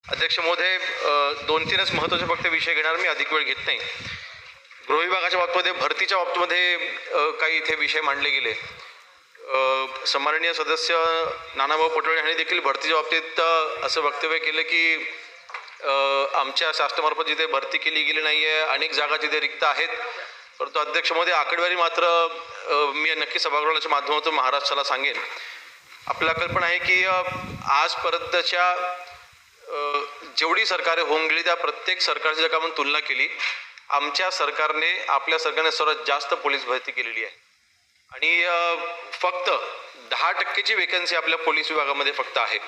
अध्यक्ष महोदय, 2-3च महत्त्वाचे फक्त विषय घेणार मी, अधिक वेळ घेत नाही. गृह विभागाच्या बाबतीमध्ये, भरतीच्या बाबतीमध्ये काही इथे विषय मांडले गेले. सन्माननीय सदस्य नानाभाऊ पटोले यांनी देखील भरतीच्या बाबतीत असं वक्तव्य केलं की आमच्या शासनामार्फत जिथे भरती केली गेली नाही आहे, अनेक जागा जिथे रिक्त आहेत. परंतु अध्यक्ष महोदय, आकडेवारी मात्र मी नक्की सभागृहाच्या माध्यमातून महाराष्ट्राला सांगेन. आपल्याला कल्पना आहे की आजपर्यंतच्या जेवढी सरकारे होऊन गेली त्या प्रत्येक सरकारची जर आपण तुलना केली, आमच्या सरकारने, आपल्या सरकारने सर्वात जास्त पोलीस भरती केलेली आहे. आणि फक्त 10%ची वेकन्सी आपल्या पोलीस विभागामध्ये फक्त आहे.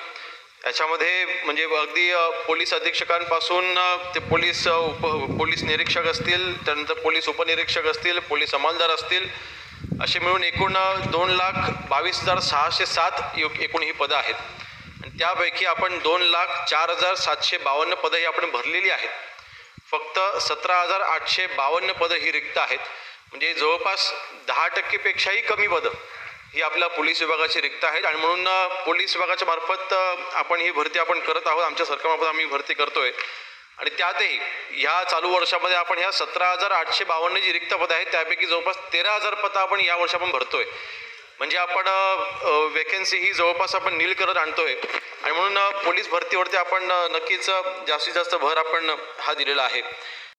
याच्यामध्ये म्हणजे अगदी पोलीस अधीक्षकांपासून ते पोलीस निरीक्षक असतील, त्यानंतर पोलीस उपनिरीक्षक असतील, पोलीस अंमलदार असतील, असे मिळून एकूण 2,22,607 एकूण ही पदं आहेत. आणि त्यापैकी आपण 2,04,752 पदं ही आपण भरलेली आहेत. फक्त 17,852 पदं ही रिक्त आहेत. म्हणजे जवळपास 10%पेक्षाही कमी पदं ही आपल्या पोलीस विभागाची रिक्त आहेत. आणि म्हणून पोलीस विभागाच्या मार्फत आपण ही भरती आपण करत आहोत. आमच्या सरकारमार्फत आम्ही भरती करतोय. आणि त्यातही ह्या चालू वर्षामध्ये आपण ह्या 17,852 जी रिक्त पदं आहेत त्यापैकी जवळपास 13,000 पदं आपण या वर्षी आपण भरतोय. म्हणजे आपण वेकन्सी ही जवळपास आपण नील करत आणतोय. आणि म्हणून पोलीस भरतीवरती आपण नक्कीच जास्तीत जास्त भर आपण हा दिलेला आहे.